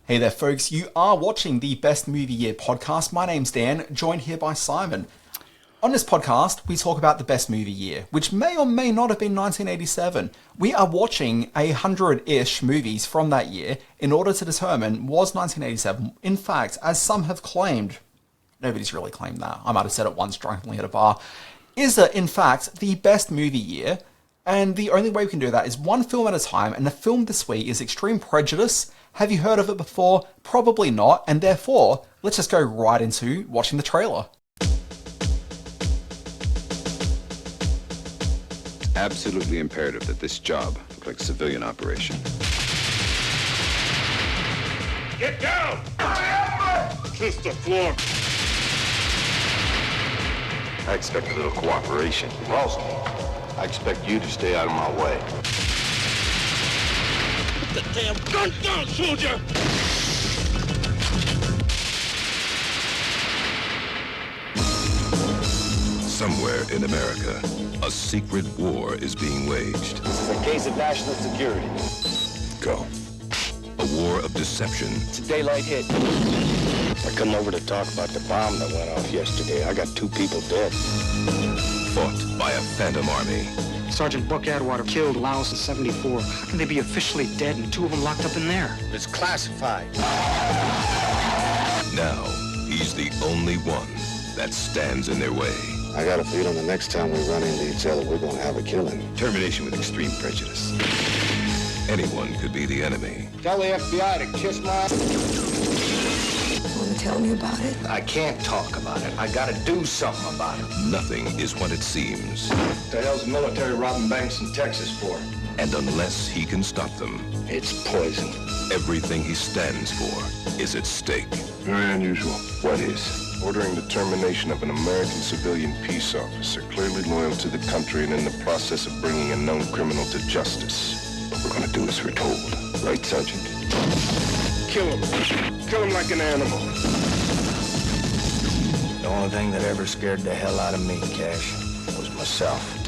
Hey there, folks. You are watching the Best Movie Year podcast. My name's Dan, joined here by Simon. On this podcast, we talk about the best movie year, which may or may not have been 1987. We are watching 100-ish movies from that year in order to determine, was 1987, in fact, as some have claimed, nobody's really claimed that, I might have said it once drunkenly at a bar, is it, in fact, the best movie year? And the only way we can do that is one film at a time, and the film this week is Extreme Prejudice. Have you heard of it before? Probably not, and therefore, let's just go right into watching the trailer. Absolutely imperative that this job look like a civilian operation. Get down! Kiss the floor. I expect a little cooperation. Ralston, I expect you to stay out of my way. Put the damn gun down, soldier! Somewhere in America, a secret war is being waged. This is a case of national security. Go. A war of deception. It's a daylight hit. I come over to talk about the bomb that went off yesterday. I got 2 people dead. Fought by a phantom army. Sergeant Buck Atwater killed Laos in 74. How can they be officially dead and 2 of them locked up in there? It's classified. Now, he's the only one that stands in their way. I got a feeling the next time we run into each other, we're gonna have a killing. Termination with extreme prejudice. Anyone could be the enemy. Tell the FBI to kiss my... Want to tell me about it? I can't talk about it. I gotta do something about it. Nothing is what it seems. What the hell's the military robbing banks in Texas for? And unless he can stop them, It's poison. everything he stands for is at stake. Very unusual. What is? Ordering the termination of an American civilian peace officer, clearly loyal to the country and in the process of bringing a known criminal to justice. What we're gonna do as we're told. Right, Sergeant? Kill him. Kill him like an animal. The only thing that ever scared the hell out of me, Cash, was myself.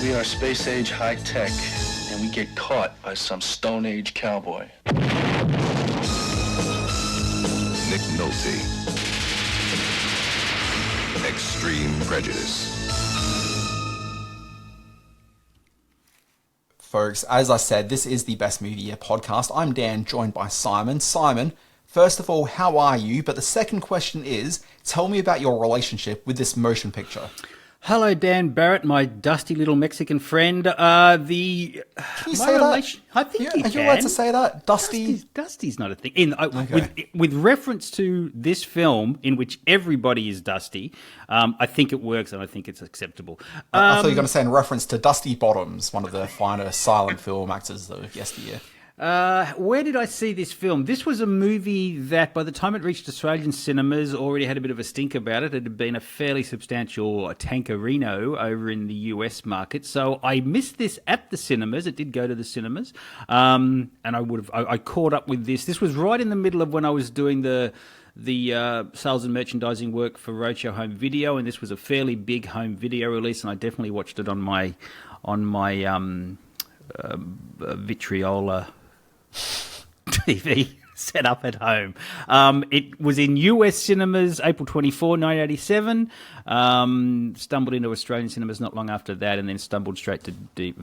We are space age high tech, and we get caught by some stone age cowboy. Nick Nolte. Extreme Prejudice. Folks, as I said, this is the Best Movie Year podcast. I'm Dan, joined by Simon. Simon, first of all, how are you? But the second question is, tell me about your relationship with this motion picture. Hello, Dan Barrett, my dusty little Mexican friend. Can you say that? I think Are you allowed to say that? Dusty? Dusty's not a thing. With reference to this film, in which everybody is dusty, I think it works and I think it's acceptable. I thought you were going to say in reference to Dusty Bottoms, one of the finer silent film actors of yesteryear. Where did I see this film? This was a movie that, by the time it reached Australian cinemas, already had a bit of a stink about it. It had been a fairly substantial tankerino over in the US market. So I missed this at the cinemas. It did go to the cinemas. And I caught up with this. This was right in the middle of when I was doing the sales and merchandising work for Roadshow Home Video, and this was a fairly big home video release, and I definitely watched it on my Vitriola TV set up at home. It was in US cinemas April 24, 1987. Stumbled into Australian cinemas not long after that, and then stumbled straight to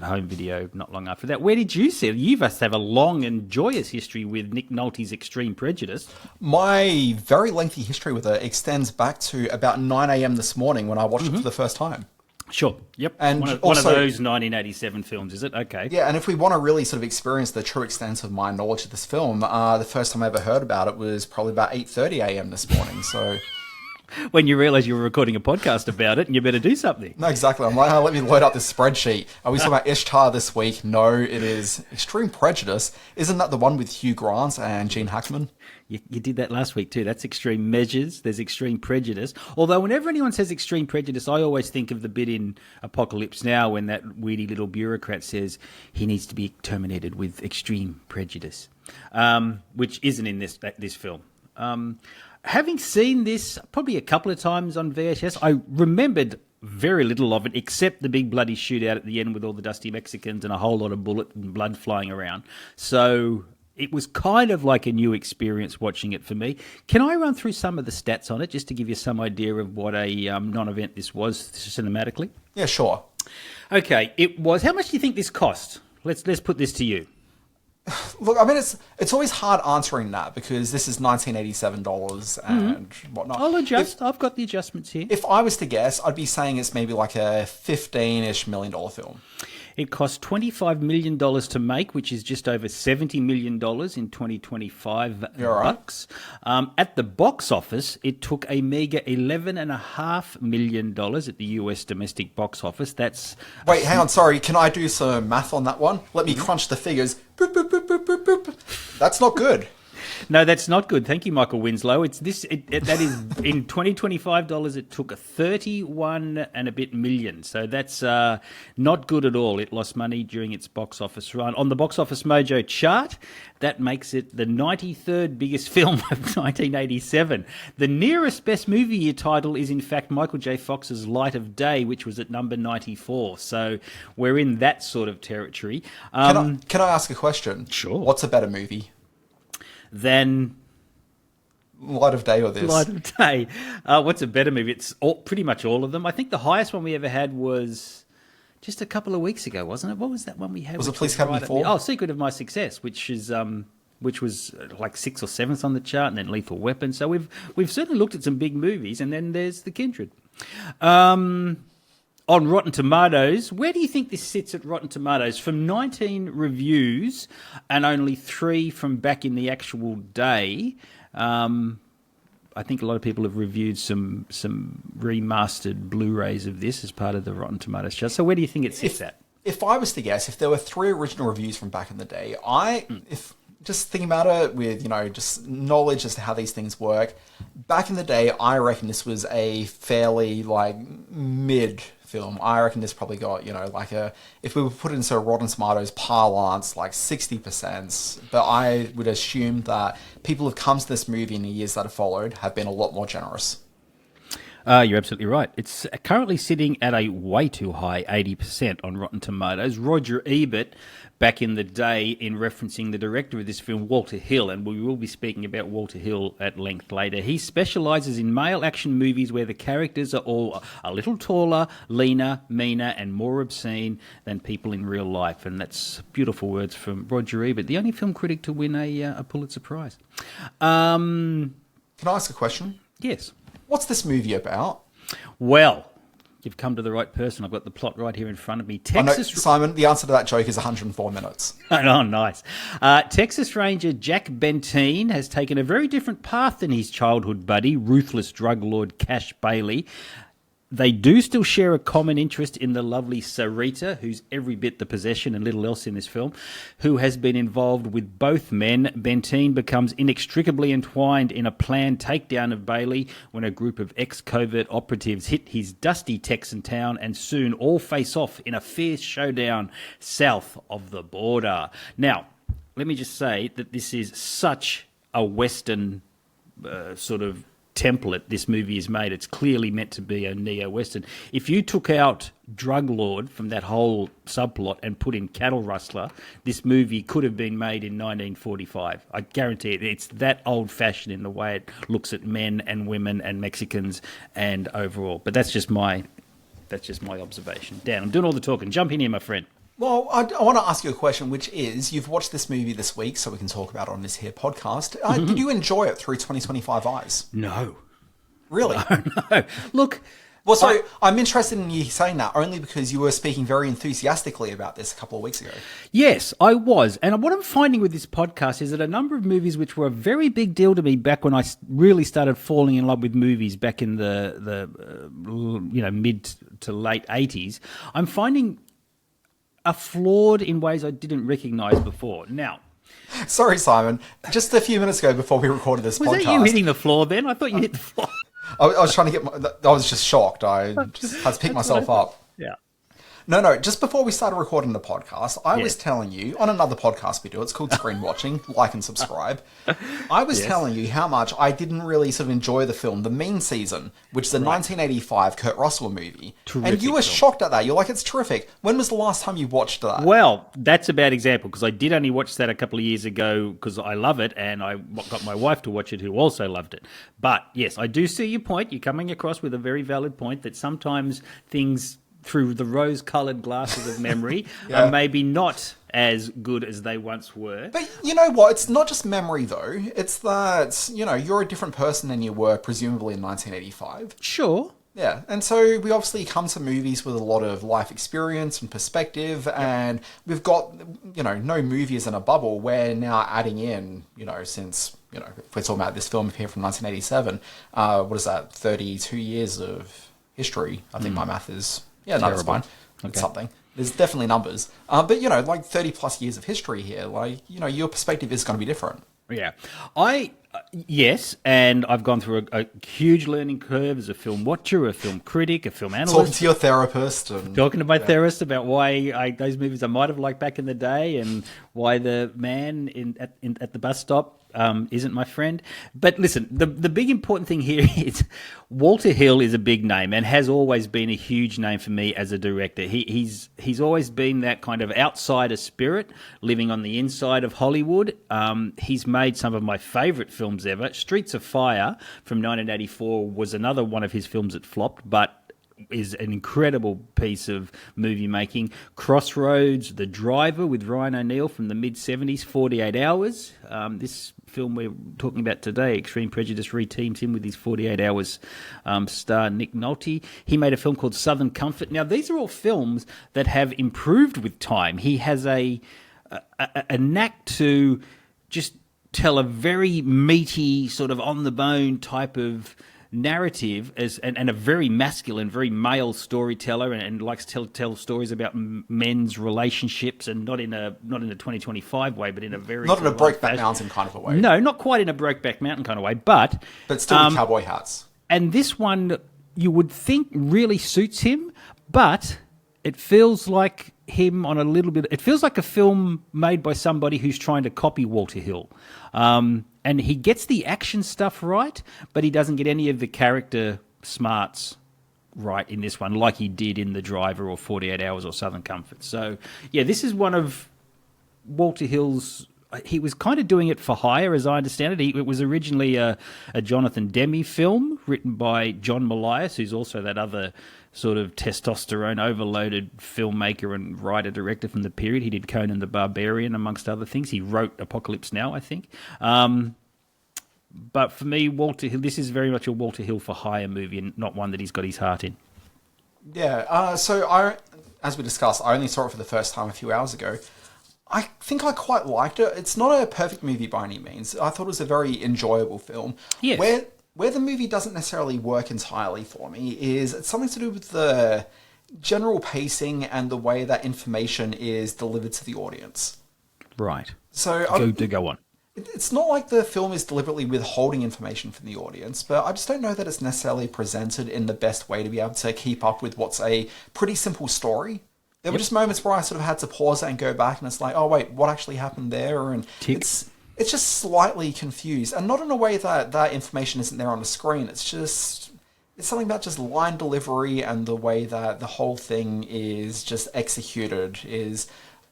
home video not long after that. Where did you see it? You must have a long and joyous history with Nick Nolte's Extreme Prejudice. My very lengthy history with it extends back to about 9 a.m. this morning when I watched it for the first time. Sure. Yep. And one of also, those 1987 films, is it? Okay. Yeah, and if we want to really sort of experience the true extent of my knowledge of this film, the first time I ever heard about it was probably about 8:30 a.m. this morning. So when you realise you were recording a podcast about it and you better do something. No, exactly. I'm like, oh, let me load up this spreadsheet. Are we talking about Ishtar this week? No, it is Extreme Prejudice. Isn't that the one with Hugh Grant and Gene Hackman? You did that last week too. That's Extreme Measures. There's Extreme Prejudice. Although whenever anyone says Extreme Prejudice, I always think of the bit in Apocalypse Now when that weedy little bureaucrat says he needs to be terminated with extreme prejudice, which isn't in this film. Having seen this probably a couple of times on VHS, I remembered very little of it except the big bloody shootout at the end with all the dusty Mexicans and a whole lot of bullet and blood flying around. So it was kind of like a new experience watching it for me. Can I run through some of the stats on it just to give you some idea of what a non-event this was cinematically? Yeah, sure. Okay, it was. How much do you think this cost? Let's put this to you. Look, I mean, it's always hard answering that because this is $1987 and whatnot. I'll adjust. I've got the adjustments here. If I was to guess, I'd be saying it's maybe like a $15-ish million film. It cost $25 million to make, which is just over $70 million in 2025 You're right. bucks. At the box office, it took a meager $11.5 million at the US domestic box office. That's Wait, hang on, sorry. Can I do some math on that one? Let me crunch the figures. Boop, boop, boop, boop, boop, boop. That's not good. No, that's not good. Thank you, Michael Winslow. It's this. That is in $2025. It took 31 and a bit million. So that's not good at all. It lost money during its box office run. On the Box Office Mojo chart, that makes it the 93rd biggest film of 1987. The nearest Best Movie Year title is, in fact, Michael J. Fox's Light of Day, which was at number 94. So we're in that sort of territory. Can I ask a question? Sure. What's a better movie? Then Light of Day or this? Light of Day. What's a better movie? It's pretty much all of them. I think the highest one we ever had was just a couple of weeks ago, wasn't it? What was that one we had? Was it Police Academy 4? Secret of My Success, which is which was like 6th or 7th on the chart, and then Lethal Weapon. So we've certainly looked at some big movies, and then there's The Kindred. On Rotten Tomatoes, where do you think this sits at Rotten Tomatoes? From 19 reviews and only 3 from back in the actual day, I think a lot of people have reviewed some remastered Blu-rays of this as part of the Rotten Tomatoes chart. So where do you think it sits at? If I was to guess, if there were 3 original reviews from back in the day, if just thinking about it with, just knowledge as to how these things work, back in the day, I reckon this was a fairly, mid film. I reckon this probably got, if we were put into Rotten Tomatoes parlance, 60%. But I would assume that people who've come to this movie in the years that have followed have been a lot more generous. You're absolutely right. It's currently sitting at a way too high 80% on Rotten Tomatoes. Roger Ebert, back in the day, in referencing the director of this film, Walter Hill, and we will be speaking about Walter Hill at length later, he specialises in male action movies where the characters are all a little taller, leaner, meaner, and more obscene than people in real life. And that's beautiful words from Roger Ebert, the only film critic to win a Pulitzer Prize. Can I ask a question? Yes. What's this movie about? Well, you've come to the right person. I've got the plot right here in front of me. Simon, the answer to that joke is 104 minutes. Oh, nice. Texas Ranger Jack Bentine has taken a very different path than his childhood buddy, ruthless drug lord Cash Bailey. They do still share a common interest in the lovely Sarita, who's every bit the possession and little else in this film, who has been involved with both men. Bentine becomes inextricably entwined in a planned takedown of Bailey when a group of ex-covert operatives hit his dusty Texan town, and soon all face off in a fierce showdown south of the border. Now, let me just say that this is such a Western sort of template this movie is made. It's clearly meant to be a neo-Western. If you took out drug lord from that whole subplot and put in cattle rustler, this movie could have been made in 1945. I guarantee it. It's that old-fashioned in the way it looks at men and women and Mexicans and overall. But that's just my observation. Dan, I'm doing all the talking. Jump in here, my friend. Well, I want to ask you a question, which is, you've watched this movie this week, so we can talk about it on this here podcast. Did you enjoy it through 2025 eyes? No. Really? No. Look... Well, sorry, I'm interested in you saying that only because you were speaking very enthusiastically about this a couple of weeks ago. Yes, I was. And what I'm finding with this podcast is that a number of movies which were a very big deal to me back when I really started falling in love with movies back in the mid to late 80s, I'm finding are flawed in ways I didn't recognise before. Now... Sorry, Simon. Just a few minutes ago before we recorded this podcast... Was that you hitting the floor then? I thought you hit the floor. I was trying to get I was just shocked. I just had to pick myself up. Yeah. No. Just before we started recording the podcast, I was telling you, on another podcast we do, it's called Screen Watching, like and subscribe. I was telling you how much I didn't really sort of enjoy the film, The Mean Season, which is a 1985 Kurt Russell movie. Terrific and you were film. shocked at that. You're like, it's terrific. When was the last time you watched that? Well, that's a bad example because I did only watch that a couple of years ago because I love it and I got my wife to watch it who also loved it. But yes, I do see your point. You're coming across with a very valid point that sometimes things through the rose-coloured glasses of memory are maybe not as good as they once were. But you know what? It's not just memory, though. It's that, you're a different person than you were, presumably, in 1985. Sure. Yeah, and so we obviously come to movies with a lot of life experience and perspective, and we've got, no movie is in a bubble. We're now adding in, since, if we're talking about this film here from 1987, what is that, 32 years of history? I think my math is... Yeah, no, that's fine. Okay. It's something. There's definitely numbers. But, like 30 plus years of history here, your perspective is going to be different. Yeah. Yes, and I've gone through a huge learning curve as a film watcher, a film critic, a film analyst. Talking to your therapist. Talking to my therapist about why those movies I might have liked back in the day and why the man at the bus stop isn't my friend. But listen, the big important thing here is Walter Hill is a big name and has always been a huge name for me as a director. He's always been that kind of outsider spirit, living on the inside of Hollywood. He's made some of my favourite films ever. Streets of Fire from 1984 was another one of his films that flopped, but is an incredible piece of movie making. Crossroads, The Driver with Ryan O'Neal from the mid-70s, 48 Hours. This film we're talking about today, Extreme Prejudice, reteamed him with his 48 Hours star Nick Nolte. He made a film called Southern Comfort. Now, these are all films that have improved with time. He has a knack to just tell a very meaty, sort of on-the-bone type of narrative and a very masculine, very male storyteller, and likes to tell stories about men's relationships, and not in a 2025 way, but in a very not in a Brokeback Mountain kind of a way. No, not quite in a Brokeback Mountain kind of way, but still with cowboy hats. And this one you would think really suits him, but it feels like him on a little bit. It feels like a film made by somebody who's trying to copy Walter Hill. And he gets the action stuff right, but he doesn't get any of the character smarts right in this one, like he did in The Driver or 48 Hours or Southern Comfort. So, yeah, this is one of Walter Hill's... He was kind of doing it for hire, as I understand it. It was originally a Jonathan Demme film written by John Milius, who's also that other sort of testosterone overloaded filmmaker and writer-director from the period. He did Conan the Barbarian, amongst other things. He wrote Apocalypse Now, I think. But for me, Walter Hill, this is very much a Walter Hill for hire movie and not one that he's got his heart in. Yeah, so as we discussed, I only saw it for the first time a few hours ago. I think I quite liked it. It's not a perfect movie by any means. I thought it was a very enjoyable film. Yes. Where the movie doesn't necessarily work entirely for me is it's something to do with the general pacing and the way that information is delivered to the audience. Right. So go on. It's not like the film is deliberately withholding information from the audience, but I just don't know that it's necessarily presented in the best way to be able to keep up with what's a pretty simple story. There were just moments where I sort of had to pause it and go back, and it's like, oh wait, what actually happened there? And it's just slightly confused, and not in a way that information isn't there on the screen. It's something about just line delivery and the way that the whole thing is just executed is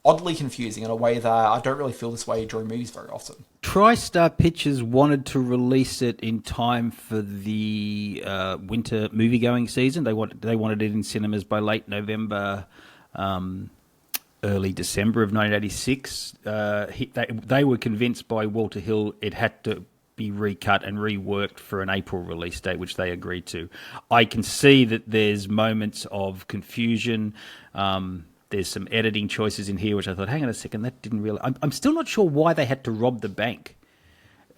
oddly confusing in a way that I don't really feel this way during movies very often. TriStar Pictures wanted to release it in time for the winter movie-going season. They wanted it in cinemas by late November, early December of 1986. They were convinced by Walter Hill it had to be recut and reworked for an April release date, which they agreed to. I can see that there's moments of confusion. There's some editing choices in here, which I thought, hang on a second, that didn't really... I'm still not sure why they had to rob the bank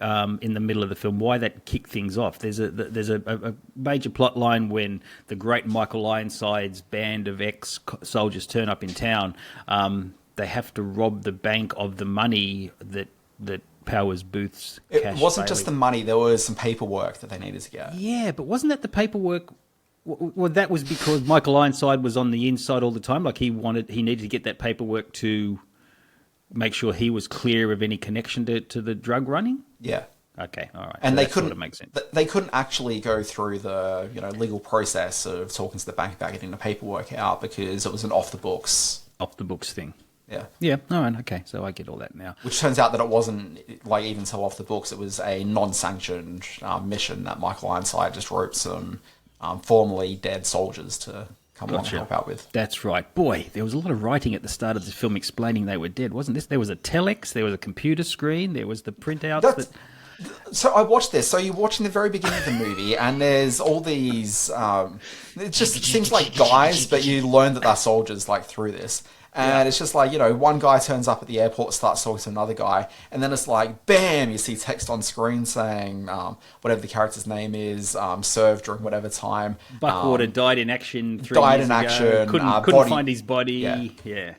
in the middle of the film, why that kicked things off. There's a major plot line when the great Michael Ironside's band of ex-soldiers turn up in town. They have to rob the bank of the money that Powers Booth's cash. It wasn't just the money, there was some paperwork that they needed to get. Yeah, but wasn't that the paperwork Well, that was because Michael Ironside was on the inside all the time. Like he needed to get that paperwork to make sure he was clear of any connection to the drug running. Yeah. Okay, all right. And so they that couldn't sort of makes sense. They couldn't actually go through the legal process of talking to the bank about getting the paperwork out because it was an off the books thing. Yeah. Yeah. All right. Okay. So I get all that now. Which turns out that it wasn't like even so off the books. It was a non-sanctioned mission that Michael Ironside just wrote some formerly dead soldiers to come along and help out with. That's right. Boy, there was a lot of writing at the start of the film explaining they were dead, wasn't this? There was a telex, there was a computer screen, there was the printouts. So I watched this. So you're watching the very beginning of the movie, and there's all these. It just seems like guys, but you learn that they're soldiers like through this. And it's just like, one guy turns up at the airport, starts talking to another guy, and then it's like, bam, you see text on screen saying whatever the character's name is, served during whatever time. Buckwater died in action 3 died years in ago. action. Couldn't find his body. Yeah.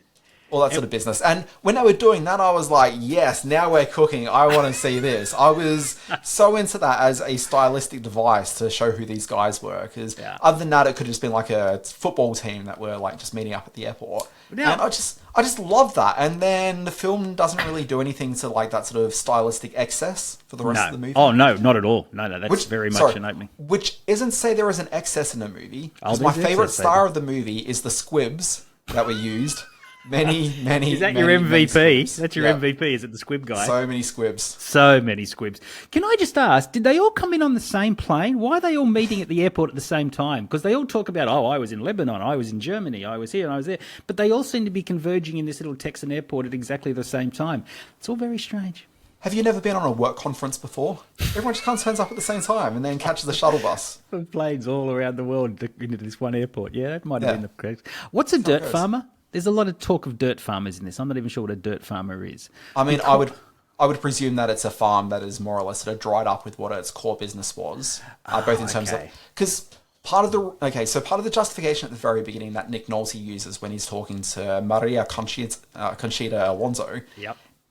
All that sort of business. And when they were doing that, I was like, yes, now we're cooking. I want to see this. I was so into that as a stylistic device to show who these guys were. Because other than that, it could have just been like a football team that were like just meeting up at the airport. Now, and I just love that. And then the film doesn't really do anything to like that sort of stylistic excess for the rest of the movie. Oh, no, not at all. No, that's very much an opening. Which isn't to say there is an excess in the movie. Because my favourite star of the movie is the squibs that were used. Many. Is that your MVP? That's your MVP, is it the squib guy? So many squibs. So many squibs. Can I just ask, did they all come in on the same plane? Why are they all meeting at the airport at the same time? Because they all talk about, I was in Lebanon, I was in Germany, I was here and I was there. But they all seem to be converging in this little Texan airport at exactly the same time. It's all very strange. Have you never been on a work conference before? Everyone just comes turns up at the same time and then catches the shuttle bus. Planes all around the world into this one airport. Yeah, that might have been the case. What's a dirt farmer? There's a lot of talk of dirt farmers in this. I'm not even sure what a dirt farmer is. I mean, I would presume that it's a farm that is more or less sort of dried up with what its core business was, both in terms of because part of the justification at the very beginning that Nick Nolte uses when he's talking to Maria Conchita Alonso,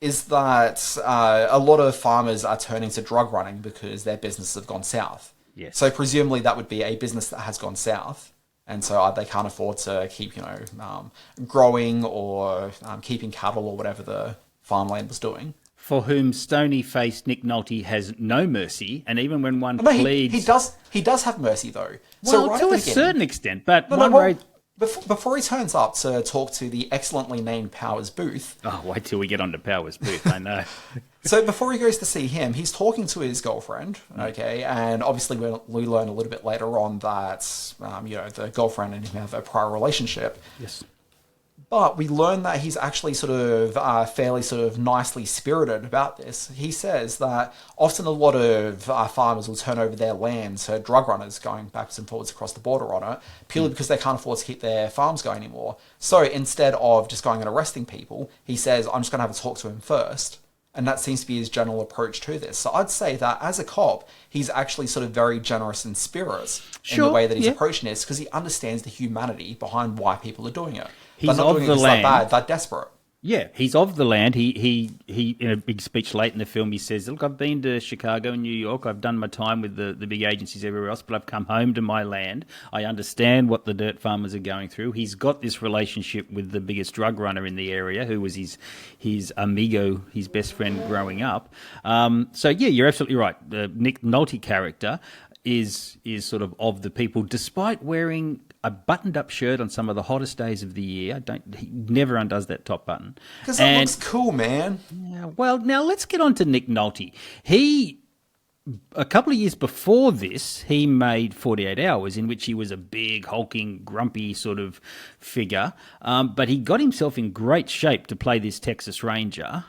is that a lot of farmers are turning to drug running because their businesses have gone south. Yes. So presumably that would be a business that has gone south. And so they can't afford to keep, growing or keeping cattle or whatever the farmland was doing. For whom stony-faced Nick Nolte has no mercy, and even when one pleads... He does have mercy, though. Well, so right to a certain extent, but before he turns up to talk to the excellently named Powers Booth... Oh, wait till we get on to Powers Booth, I know. So before he goes to see him, he's talking to his girlfriend, okay? And obviously we learn a little bit later on that, the girlfriend and him have a prior relationship. Yes. But we learn that he's actually sort of fairly sort of nicely spirited about this. He says that often a lot of farmers will turn over their land to drug runners going backwards and forwards across the border on it, purely because they can't afford to keep their farms going anymore. So instead of just going and arresting people, he says, I'm just going to have a talk to him first. And that seems to be his general approach to this. So I'd say that as a cop, he's actually sort of very generous in spirit in the way that he's approaching this, because he understands the humanity behind why people are doing it. He's they're not doing it because they're bad, they're desperate. Yeah, he's of the land. He in a big speech late in the film, he says, look, I've been to Chicago and New York. I've done my time with the big agencies everywhere else, but I've come home to my land. I understand what the dirt farmers are going through. He's got this relationship with the biggest drug runner in the area, who was his amigo, his best friend growing up. So, yeah, you're absolutely right. The Nick Nolte character is sort of the people, despite wearing a buttoned-up shirt on some of the hottest days of the year. He never undoes that top button. Because that looks cool, man. Yeah, well, now let's get on to Nick Nolte. A couple of years before this, he made 48 Hours, in which he was a big, hulking, grumpy sort of figure. But he got himself in great shape to play this Texas Ranger.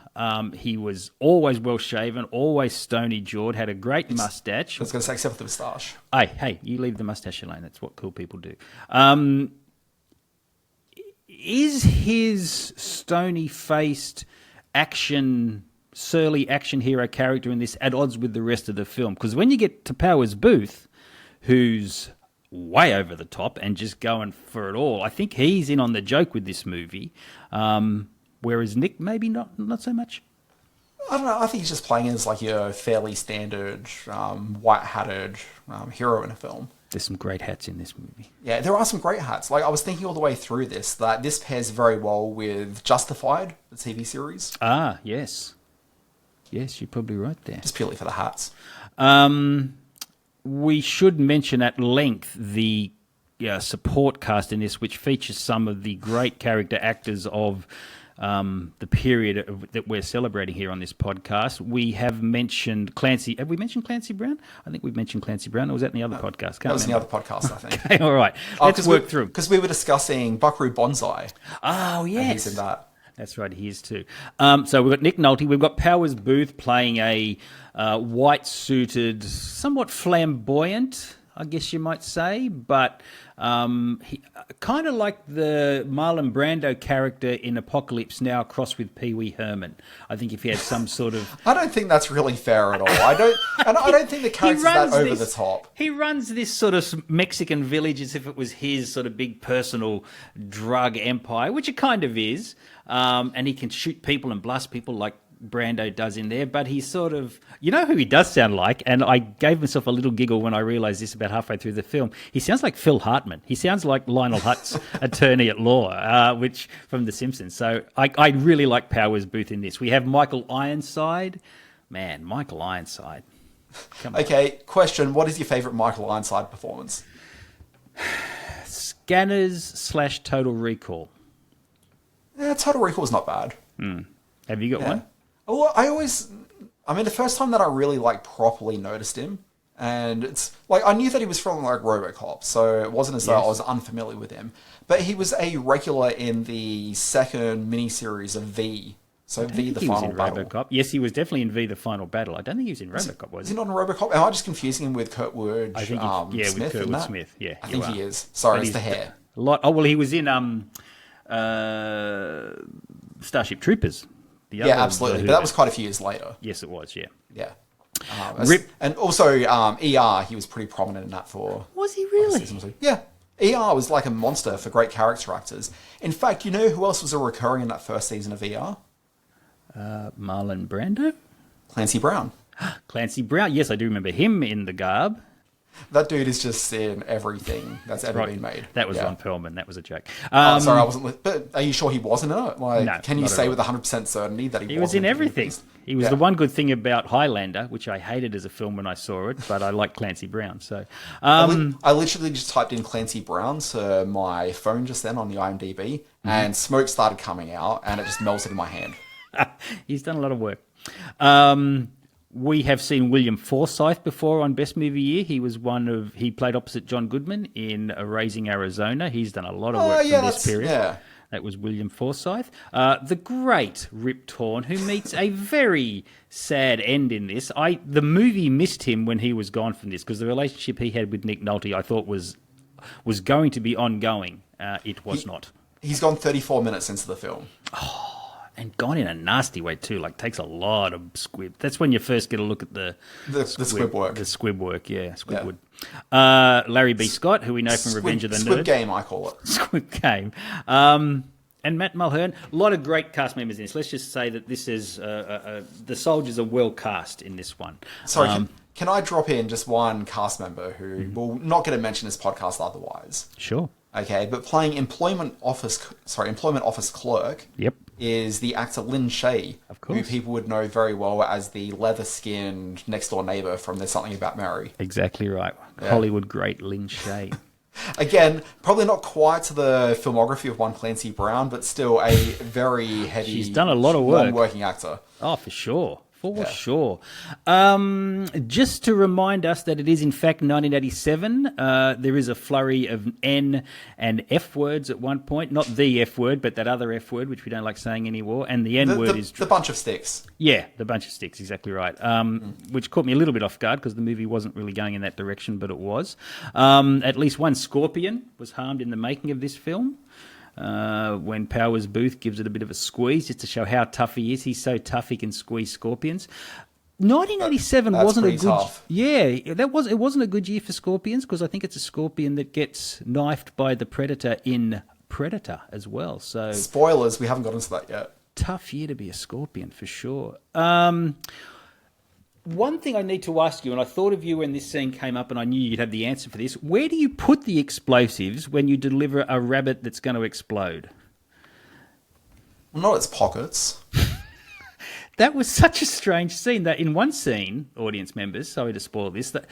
He was always well-shaven, always stony-jawed, had a great mustache. I was going to say, except for the moustache. Hey, you leave the mustache alone. That's what cool people do. Is his stony-faced surly action hero character in this at odds with the rest of the film? Because when you get to Powers Booth, who's way over the top and just going for it all, I think he's in on the joke with this movie, whereas Nick maybe not so much. I don't know. I think he's just playing as like your fairly standard white-hatted hero in a film. there's some great hats in this movie. Yeah, there are some great hats. Like, I was thinking all the way through this, that this pairs very well with Justified, the TV series. Ah, yes. Yes, you're probably right there. Just purely for the hats. We should mention at length the support cast in this, which features some of the great character actors of the period that we're celebrating here on this podcast. We have mentioned Clancy. Have we mentioned Clancy Brown? I think we've mentioned Clancy Brown. Or was that in the other podcast? That was in the other podcast, I think. Okay, all right. Let's work through. Because we were discussing Buckaroo Banzai. Oh, yes. And he's in that. That's right, he is too. So we've got Nick Nolte. We've got Powers Booth playing a white-suited, somewhat flamboyant, I guess you might say, but he kind of like the Marlon Brando character in Apocalypse Now crossed with Pee Wee Herman. I think if he had some sort of... I don't think that's really fair at all. I don't think the character's that over the top. He runs this sort of Mexican village as if it was his sort of big personal drug empire, which it kind of is. And he can shoot people and blast people like Brando does in there, but he's sort of... You know who he does sound like? And I gave myself a little giggle when I realised this about halfway through the film. He sounds like Phil Hartman. He sounds like Lionel Hutt's attorney at law, which from The Simpsons. So I really like Powers Booth in this. We have Michael Ironside. Man, Michael Ironside. Come on. Okay, question. What is your favourite Michael Ironside performance? Scanners/Total Recall. Yeah, Total Recall is not bad. Have you got one? Well, the first time that I really properly noticed him, and it's like I knew that he was from RoboCop, so it wasn't as though I was unfamiliar with him. But he was a regular in the second miniseries of V. So V, the Final Battle. RoboCop. Yes, he was definitely in V, the Final Battle. I don't think he was in RoboCop, was he? Is he not in RoboCop? Am I just confusing him with Kurtwood? I think Smith, with Kurtwood Smith. Yeah, I think he is. Sorry, it's the hair. He was in Starship Troopers. Yeah, absolutely. But that was quite a few years later. Yes, it was, yeah. Yeah. And also, ER, he was pretty prominent in that for... Was he really? Yeah. ER was like a monster for great character actors. In fact, you know who else was a recurring in that first season of ER? Marlon Brando? Clancy Brown. Clancy Brown. Yes, I do remember him in The Garb. That dude is just in everything that's ever been made. That was Ron Perlman. That was a joke. Sorry, I wasn't... But are you sure he wasn't in it? No, can you say with 100% certainty that he wasn't? He was in everything. He was the one good thing about Highlander, which I hated as a film when I saw it, but I like Clancy Brown. So I literally just typed in Clancy Brown to my phone just then on the IMDb, and smoke started coming out, and it just melted in my hand. He's done a lot of work. We have seen William Forsythe before on Best Movie Year. He played opposite John Goodman in Raising Arizona. He's done a lot of work from this period. Yeah. That was William Forsythe. The great Rip Torn, who meets a very sad end in this. The movie missed him when he was gone from this, because the relationship he had with Nick Nolte I thought was going to be ongoing. It was not. He's gone 34 minutes into the film. Oh. And gone in a nasty way too. Takes a lot of squib. That's when you first get a look at the squib work. The squib work, yeah, Squidward. Yeah. Larry B. Scott, who we know from Revenge of the Nerds. Squib Game, I call it. Squib Game. And Matt Mulhern. A lot of great cast members in this. Let's just say that this is the soldiers are well cast in this one. Sorry, can I drop in just one cast member who will not get a mention in this podcast otherwise? Sure. Okay, but playing employment office clerk. Yep. Is the actor Lin Shaye, who people would know very well as the leather-skinned next-door neighbour from There's Something About Mary. Exactly right. Yeah. Hollywood great Lin Shaye. Again, probably not quite to the filmography of one Clancy Brown, but still a very heavy... She's done a lot of work. Long-working actor. Oh, for sure. For sure. Just to remind us that it is in fact 1987. There is a flurry of N and F words at one point. Not the F word, but that other F word, which we don't like saying anymore. And the N word is... The bunch of sticks. Yeah, the bunch of sticks, exactly right. Which caught me a little bit off guard because the movie wasn't really going in that direction, but it was. At least one scorpion was harmed in the making of this film. When Powers Booth gives it a bit of a squeeze just to show how tough he is. He's so tough he can squeeze scorpions. 1987 wasn't a good... Tough. Yeah, it wasn't a good year for scorpions because I think it's a scorpion that gets knifed by the Predator in Predator as well. So spoilers, we haven't got into that yet. Tough year to be a scorpion for sure. One thing I need to ask you, and I thought of you when this scene came up and I knew you'd have the answer for this. Where do you put the explosives when you deliver a rabbit that's going to explode? Well, not its pockets. That was such a strange scene that in one scene, audience members, sorry to spoil this, that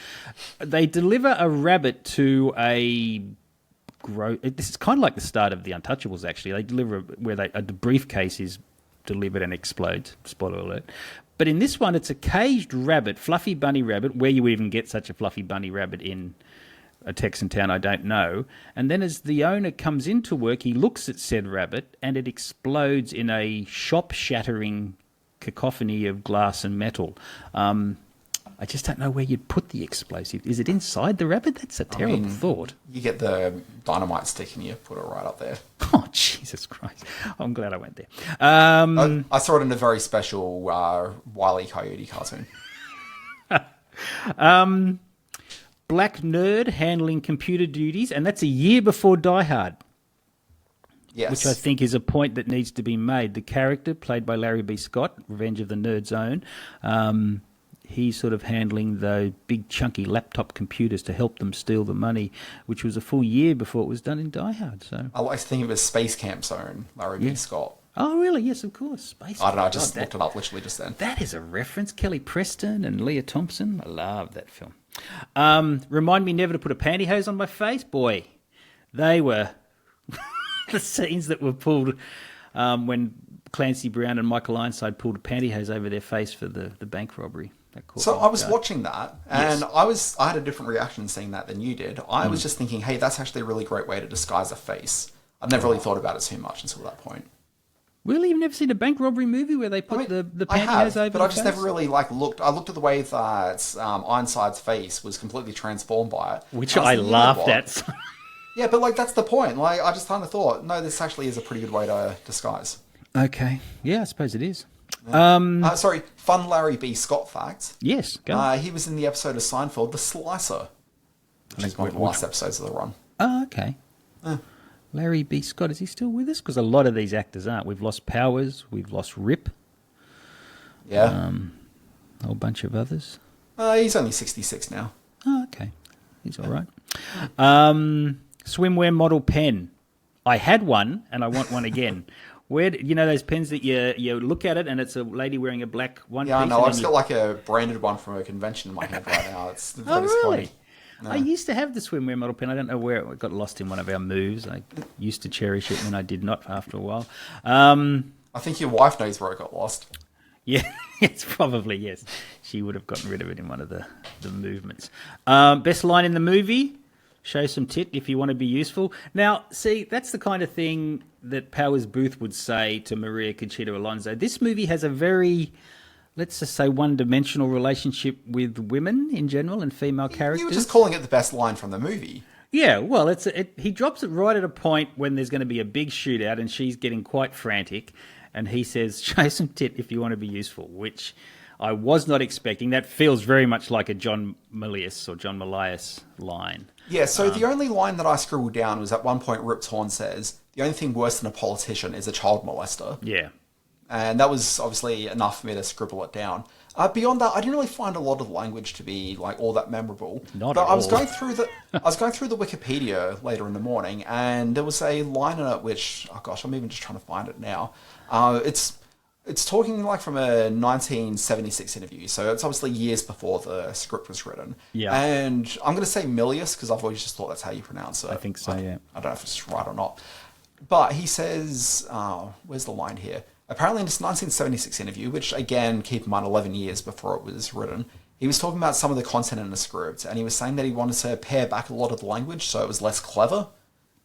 they deliver a rabbit to a... This is kind of like the start of The Untouchables, actually. They deliver where a briefcase is delivered and explodes. Spoiler alert. But in this one, it's a caged rabbit, fluffy bunny rabbit. Where you would even get such a fluffy bunny rabbit in a Texan town, I don't know. And then as the owner comes into work, he looks at said rabbit and it explodes in a shop-shattering cacophony of glass and metal. I just don't know where you'd put the explosive. Is it inside the rabbit? That's a terrible thought. You get the dynamite stick and you put it right up there. Oh, Jesus Christ. I'm glad I went there. I saw it in a very special Wile E. Coyote cartoon. Black nerd handling computer duties, and that's a year before Die Hard. Yes. Which I think is a point that needs to be made. The character, played by Larry B. Scott, Revenge of the Nerd Zone, he's sort of handling the big chunky laptop computers to help them steal the money, which was a full year before it was done in Die Hard. So I like to think of it as Space Camp Zone, Larry B. Scott. Oh, really? Yes, of course. Space I don't know, I Camp. just looked it up literally just then. That is a reference. Kelly Preston and Leah Thompson. I love that film. Remind me never to put a pantyhose on my face. Boy, they were the scenes that were pulled when Clancy Brown and Michael Ironside pulled a pantyhose over their face for the bank robbery. So I was watching that, and yes. I had a different reaction seeing that than you did. I was just thinking, hey, that's actually a really great way to disguise a face. I've never really thought about it too much until that point. Really? You've never seen a bank robbery movie where they put the pantyhose over but I just never really looked. I looked at the way that Ironside's face was completely transformed by it. Which I laughed at. Yeah, but that's the point. I just kind of thought, no, this actually is a pretty good way to disguise. Okay. Yeah, I suppose it is. Sorry, fun Larry B. Scott fact. Yes, go. He was in the episode of Seinfeld, The Slicer, which is one of the last episodes of the run. Oh, okay. Larry B. Scott, is he still with us? Because a lot of these actors aren't. We've lost Powers, we've lost Rip. Yeah. A whole bunch of others. He's only 66 now. Oh, okay. He's all right. Swimwear model pen. I had one, and I want one again. Where those pens that you look at it and it's a lady wearing a black one piece? Yeah, I know. I've just got a branded one from a convention in my hand right now. It's very really? No. I used to have the swimwear model pen. I don't know where it got lost in one of our moves. I used to cherish it, and I did not after a while. I think your wife knows where it got lost. Yeah, it's probably, yes. She would have gotten rid of it in one of the movements. Best line in the movie? Show some tit if you want to be useful. Now, see, that's the kind of thing that Powers Booth would say to Maria Conchita Alonso. This movie has a very, let's just say, one-dimensional relationship with women in general and female characters. You were just calling it the best line from the movie. Yeah, well, he drops it right at a point when there's going to be a big shootout and she's getting quite frantic. And he says, show some tit if you want to be useful, which I was not expecting. That feels very much like a John Milius line. Yeah, so the only line that I scribbled down was at one point Rip Torn says, the only thing worse than a politician is a child molester. Yeah. And that was obviously enough for me to scribble it down. Beyond that, I didn't really find a lot of language to be all that memorable. Not at all. I was going through the Wikipedia later in the morning, and there was a line in it which, oh gosh, I'm even just trying to find it now. It's talking from a 1976 interview, so it's obviously years before the script was written. Yeah. And I'm going to say Milius because I've always just thought that's how you pronounce it. I think so, yeah. I don't know if it's right or not. But he says, where's the line here? Apparently in this 1976 interview, which again, keep in mind 11 years before it was written, he was talking about some of the content in the script, and he was saying that he wanted to pare back a lot of the language so it was less clever,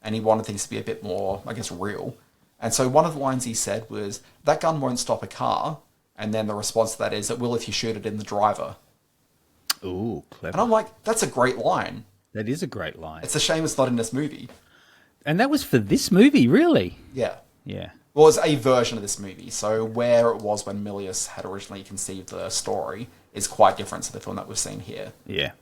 and he wanted things to be a bit more, I guess, real. And so one of the lines he said was, that gun won't stop a car, and then the response to that is, it will if you shoot it in the driver. Ooh, clever. And I'm like, that's a great line. That is a great line. It's a shame it's not in this movie. And that was for this movie, really? Yeah. Yeah. Well, it was a version of this movie, so where it was when Milius had originally conceived the story is quite different to the film that we've seen here. Yeah.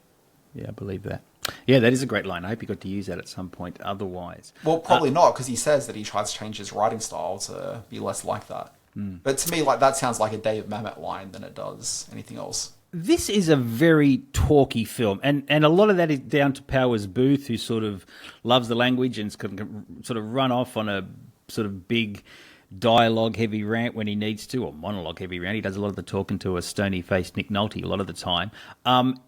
Yeah, I believe that. Yeah, that is a great line. I hope you got to use that at some point otherwise. Well, probably not, because he says that he tries to change his writing style to be less like that. But to me, that sounds like a David Mamet line than it does anything else. This is a very talky film, and a lot of that is down to Powers Booth, who sort of loves the language and can sort of run off on a sort of big dialogue-heavy rant when he needs to, or monologue-heavy rant. He does a lot of the talking to a stony-faced Nick Nolte a lot of the time.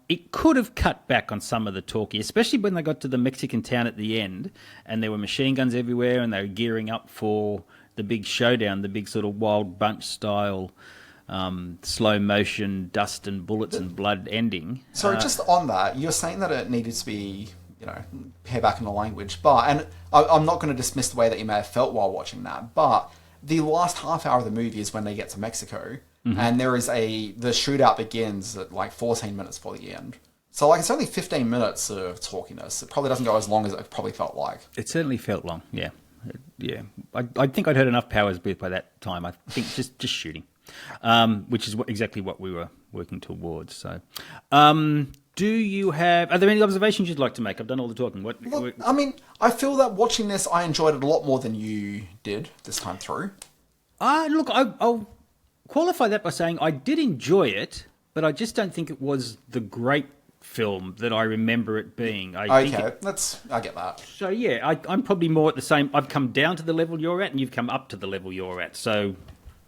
It could have cut back on some of the talky, especially when they got to the Mexican town at the end, and there were machine guns everywhere, and they were gearing up for the big showdown, the big sort of Wild Bunch style slow motion dust and bullets and blood ending. Sorry, just on that, you're saying that it needed to be, pare back in the language, and I'm not going to dismiss the way that you may have felt while watching that, but the last half hour of the movie is when they get to Mexico, and the shootout begins at like 14 minutes before the end. So like it's only 15 minutes of talkiness. It probably doesn't go as long as it probably felt like. It certainly felt long, yeah. Yeah. I think I'd heard enough Powers Booth by that time. I think just shooting. Which is exactly what we were working towards. So, are there any observations you'd like to make? I've done all the talking. Look, I mean, I feel that watching this, I enjoyed it a lot more than you did this time through. Look, I'll qualify that by saying I did enjoy it, but I just don't think it was the great film that I remember it being. I get that. So yeah, I'm probably more at the same. I've come down to the level you're at, and you've come up to the level you're at. So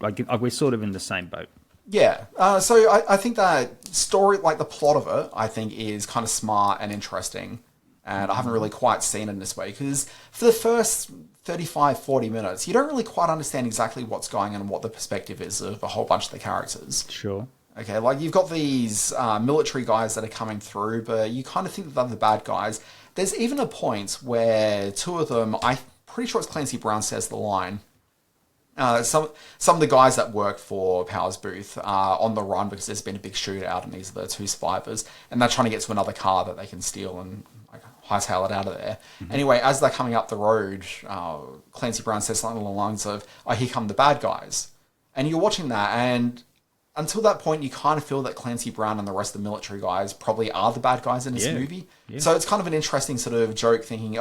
we're sort of in the same boat. Yeah. So I think that story, like the plot of it, I think is kind of smart and interesting. And I haven't really quite seen it in this way because for the first 35, 40 minutes, you don't really quite understand exactly what's going on and what the perspective is of a whole bunch of the characters. Sure. Okay, like you've got these military guys that are coming through, but you kind of think that they're the bad guys. There's even a point where two of them, I'm pretty sure it's Clancy Brown says the line, some of the guys that work for Powers Booth are on the run because there's been a big shootout and these are the two survivors and they're trying to get to another car that they can steal and hightail it out of there. Mm-hmm. Anyway, as they're coming up the road, Clancy Brown says something along the lines of, here come the bad guys. And you're watching that and until that point you kind of feel that Clancy Brown and the rest of the military guys probably are the bad guys in this movie. Yeah. So it's kind of an interesting sort of joke thinking,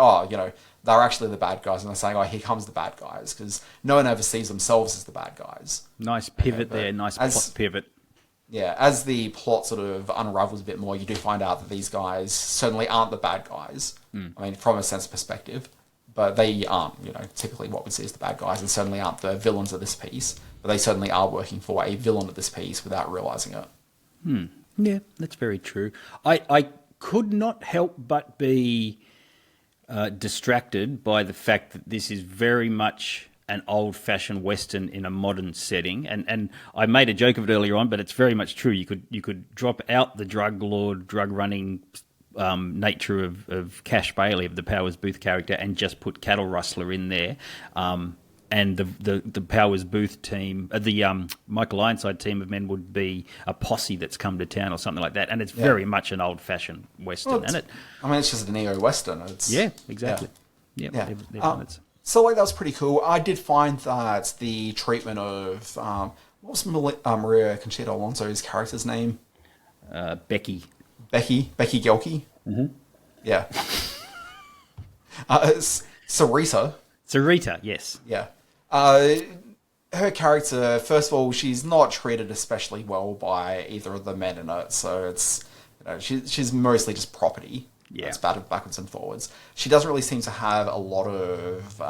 they're actually the bad guys, and they're saying, here comes the bad guys, because no one ever sees themselves as the bad guys. Nice pivot there, nice plot pivot. Yeah, as the plot sort of unravels a bit more, you do find out that these guys certainly aren't the bad guys. I mean, from a sense perspective, but they aren't, typically what we see as the bad guys, and certainly aren't the villains of this piece, but they certainly are working for a villain of this piece without realising it. Yeah, that's very true. I could not help but be distracted by the fact that this is very much an old-fashioned Western in a modern setting, and I made a joke of it earlier on, but it's very much true. You could drop out the drug lord, drug-running nature of Cash Bailey, of the Powers Booth character, and just put cattle rustler in there. And the Powers Booth team, the Michael Ironside team of men would be a posse that's come to town or something like that. And it's very much an old-fashioned Western, isn't it? I mean, it's just a neo-Western. Yeah, exactly. Yeah. So that was pretty cool. I did find that the treatment of, what was Maria Conchita Alonso's character's name? Becky Gelke? Mm-hmm. Yeah. Sarita, yes. Yeah. Her character, first of all, she's not treated especially well by either of the men in it, so it's, she's mostly just property. Yeah. It's battered backwards and forwards. She doesn't really seem to have a lot of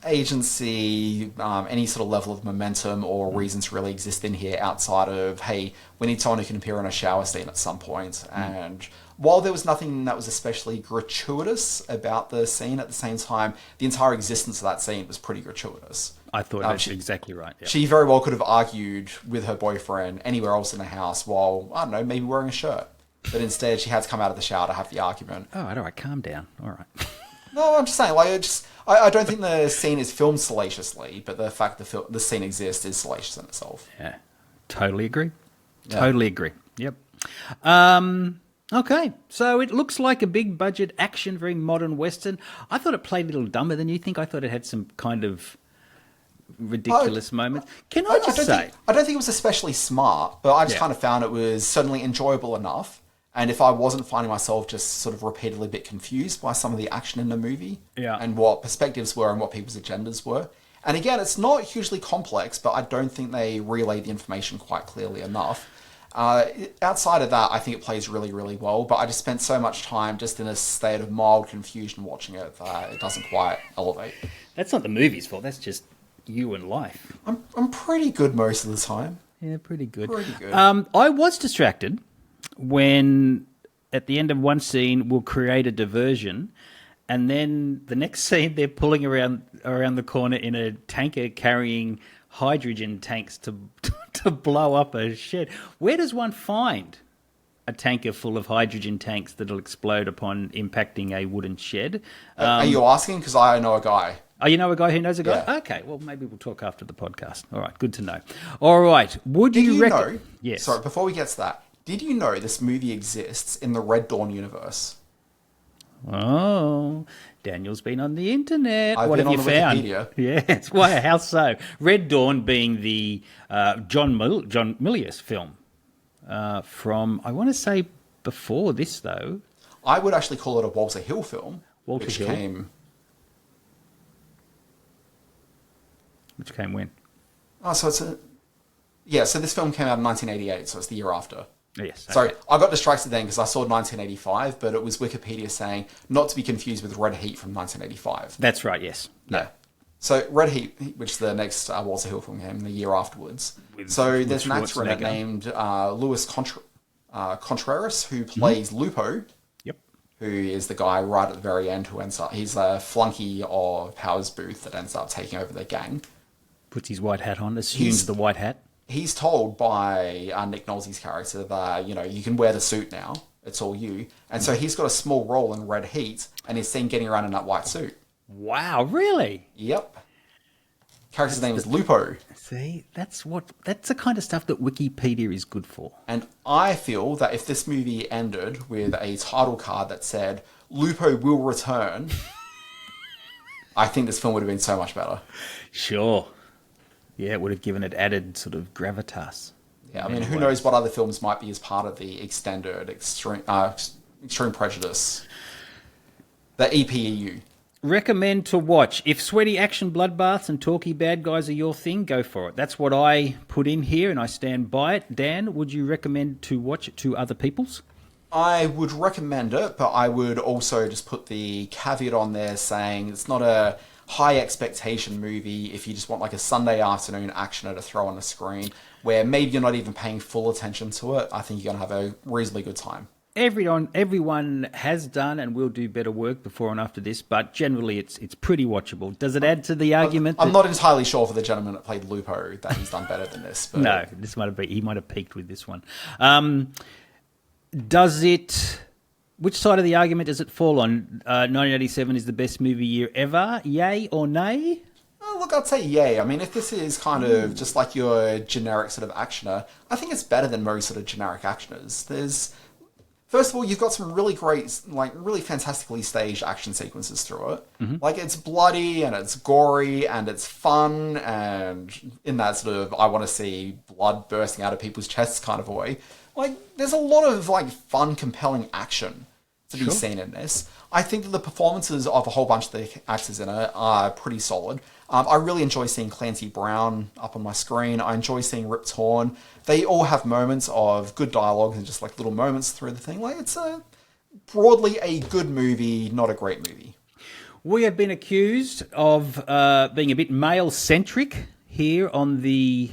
agency, any sort of level of momentum or reason to really exist in here outside of, hey, we need someone who can appear in a shower scene at some point. And while there was nothing that was especially gratuitous about the scene, at the same time, the entire existence of that scene was pretty gratuitous. I thought that's exactly right. Yeah. She very well could have argued with her boyfriend anywhere else in the house while, I don't know, maybe wearing a shirt. But instead, she had to come out of the shower to have the argument. Oh, all right, calm down. All right. No, I'm just saying, I don't think the scene is filmed salaciously, but the fact that the scene exists is salacious in itself. Yeah, totally agree. Totally agree. Yep. Okay, so it looks like a big budget action, very modern Western. I thought it played a little dumber than you think. I thought it had some kind of ridiculous moments. Can I just say... I don't think it was especially smart, but I just kind of found it was certainly enjoyable enough. And if I wasn't finding myself just sort of repeatedly a bit confused by some of the action in the movie and what perspectives were and what people's agendas were. And again, it's not hugely complex, but I don't think they relayed the information quite clearly enough. Outside of that, I think it plays really, really well, but I just spent so much time just in a state of mild confusion watching it that it doesn't quite elevate. That's not the movie's fault. That's just you and life. I'm pretty good most of the time. Yeah, pretty good. Pretty good. I was distracted when, at the end of one scene, we'll create a diversion, and then the next scene they're pulling around the corner in a tanker carrying hydrogen tanks to blow up a shed. Where does one find a tanker full of hydrogen tanks that'll explode upon impacting a wooden shed? Are you asking? Because I know a guy. Oh, you know a guy who knows a guy? Yeah. Okay, well, maybe we'll talk after the podcast. All right, good to know. All right, would you know? Yes. Sorry, before we get to that, did you know this movie exists in the Red Dawn universe? Oh, Daniel's been on the internet. I've what been have you on the found? Wikipedia. Yes. Why? How so? Red Dawn being the John Milius film from, I want to say before this, though. I would actually call it a Walter Hill film. Which came when? Oh, so it's a... Yeah, so this film came out in 1988, so it's the year after. Yes. Okay. Sorry, I got distracted then because I saw 1985, but it was Wikipedia saying not to be confused with Red Heat from 1985. That's right, yes. Yeah. So Red Heat, which is the next Walter Hill film, came the year afterwards. So there's an actor in it named Louis Contreras who plays Lupo. Yep. Who is the guy right at the very end who ends up... He's a flunky of Powers Booth that ends up taking over the gang. Puts his white hat on, assumes the white hat. He's told by Nick Nolte's character that, you can wear the suit now. It's all you. And so he's got a small role in Red Heat and is seen getting around in that white suit. Wow, really? Yep. Character's name is Lupo. See, that's the kind of stuff that Wikipedia is good for. And I feel that if this movie ended with a title card that said, Lupo will return, I think this film would have been so much better. Sure. Yeah, it would have given it added sort of gravitas. Yeah, I mean, who knows what other films might be as part of the extended Extreme Prejudice. The EPEU. Recommend to watch. If sweaty action bloodbaths and talky bad guys are your thing, go for it. That's what I put in here and I stand by it. Dan, would you recommend to watch it to other people's? I would recommend it, but I would also just put the caveat on there saying it's not a high expectation movie if you just want like a Sunday afternoon actioner to throw on the screen where maybe you're not even paying full attention to it. I think you're going to have a reasonably good time. Everyone has done and will do better work before and after this, but generally it's pretty watchable. Does it add to the argument? I'm not entirely sure for the gentleman that played Lupo that he's done better than this. But... No, he might have peaked with this one. Does it... Which side of the argument does it fall on? 1987 is the best movie year ever. Yay or nay? Oh, look, I'd say yay. I mean, if this is kind of just like your generic sort of actioner, I think it's better than most sort of generic actioners. First of all, you've got some really great, like really fantastically staged action sequences through it. Mm-hmm. Like, it's bloody and it's gory and it's fun and in that sort of, I want to see blood bursting out of people's chests kind of a way. Like, there's a lot of, like, fun, compelling action to be seen in this. I think that the performances of a whole bunch of the actors in it are pretty solid. I really enjoy seeing Clancy Brown up on my screen. I enjoy seeing Rip Torn. They all have moments of good dialogue and just, like, little moments through the thing. Like, it's broadly a good movie, not a great movie. We have been accused of being a bit male-centric here on the...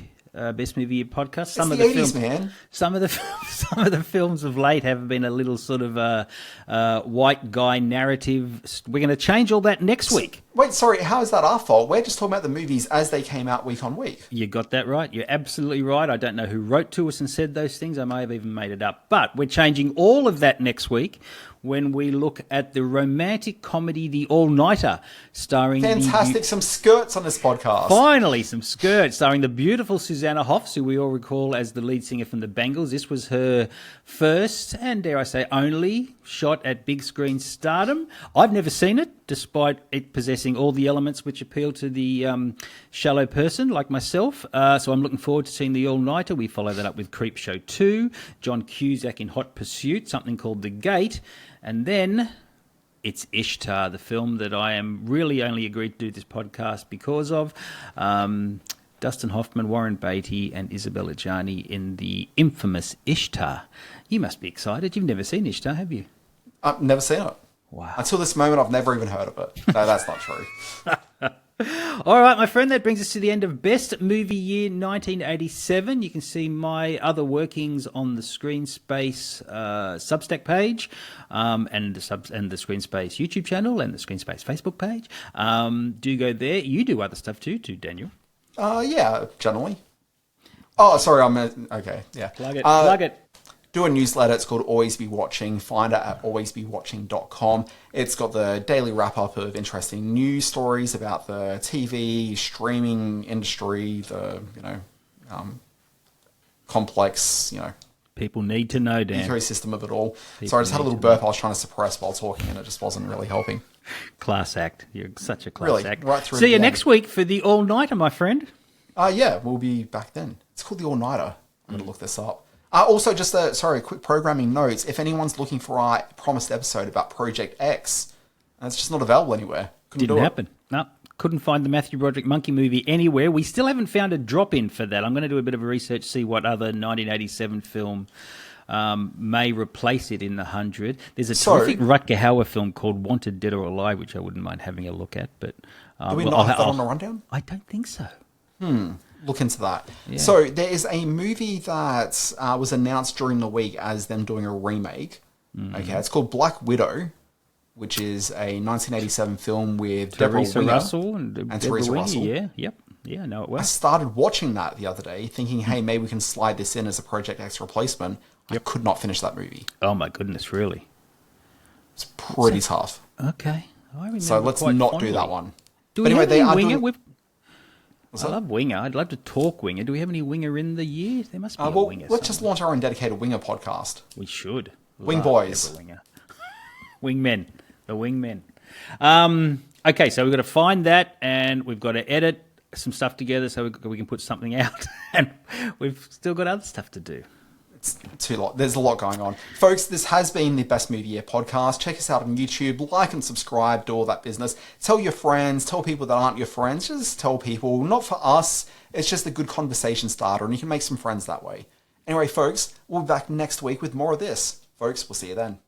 Best Movie Year podcast. Some of the 80s, man. Some of the films of late have been a little sort of white guy narrative. We're going to change all that next week. Wait, sorry, how is that our fault? We're just talking about the movies as they came out week on week. You got that right. You're absolutely right. I don't know who wrote to us and said those things. I may have even made it up. But we're changing all of that next week when we look at the romantic comedy The All-Nighter, starring... Fantastic, some skirts on this podcast. Finally, some skirts, starring the beautiful Susanna Hoffs, who we all recall as the lead singer from the Bangles. This was her first, and dare I say only, shot at big screen stardom. I've never seen it, despite it possessing all the elements which appeal to the shallow person like myself. So I'm looking forward to seeing The All-Nighter. We follow that up with Creepshow 2, John Cusack in Hot Pursuit, something called The Gate, and then it's Ishtar, the film that I am really only agreed to do this podcast because of. Don't Dustin Hoffman, Warren Beatty, and Isabella Gianni in the infamous Ishtar. You must be excited. You've never seen Ishtar, have you? I've never seen it. Wow. Until this moment, I've never even heard of it. No, that's not true. All right, my friend, that brings us to the end of Best Movie Year 1987. You can see my other workings on the Screen Space Substack page, and the Screen Space YouTube channel, and the Screen Space Facebook page. Do go there. You do other stuff too, Daniel. Yeah, generally. Oh, sorry, okay, yeah. Plug it. Do a newsletter. It's called Always Be Watching. Find it at alwaysbewatching.com. It's got the daily wrap-up of interesting news stories about the TV, streaming industry, the, complex, People need to know, Dan. ecosystem of it all. Sorry, I just had a little burp I was trying to suppress while talking, and it just wasn't really helping. Class act. You're such a class act. Right through See you the next week for the all-nighter, my friend. Yeah, we'll be back then. It's called the All-Nighter. I'm going to look this up. Also, just a quick programming note. If anyone's looking for our promised episode about Project X, it's just not available anywhere. Didn't happen. No, couldn't find the Matthew Broderick Monkey movie anywhere. We still haven't found a drop-in for that. I'm going to do a bit of a research, see what other 1987 film may replace it in the 100. There's a terrific Rutger Hauer film called Wanted, Dead or Alive, which I wouldn't mind having a look at. But do we not have that on the rundown? I don't think so. Look into that. Yeah. So there is a movie that was announced during the week as them doing a remake. Okay, it's called Black Widow, which is a 1987 film with Teresa Deborah Russell and Deborah Teresa Winger, Russell. Yeah, I know it well. I started watching that the other day, thinking, hey, maybe we can slide this in as a Project X replacement. I could not finish that movie. Oh my goodness, really? It's pretty tough. Okay, I remember. So let's not do that one. Do we have any Winger? I love Winger. I'd love to talk Winger. Do we have any Winger in the year? There must be a Winger. Let's just launch our own dedicated Winger podcast. We should. Wing Boys. Wingmen. The Wingmen. Okay, so we've got to find that, and we've got to edit some stuff together so we can put something out. And we've still got other stuff to do. There's a lot going on. Folks, this has been the Best Movie Year podcast. Check us out on YouTube. Like and subscribe. Do all that business. Tell your friends. Tell people that aren't your friends. Just tell people. Not for us. It's just a good conversation starter, and you can make some friends that way. Anyway, folks, we'll be back next week with more of this. Folks, we'll see you then.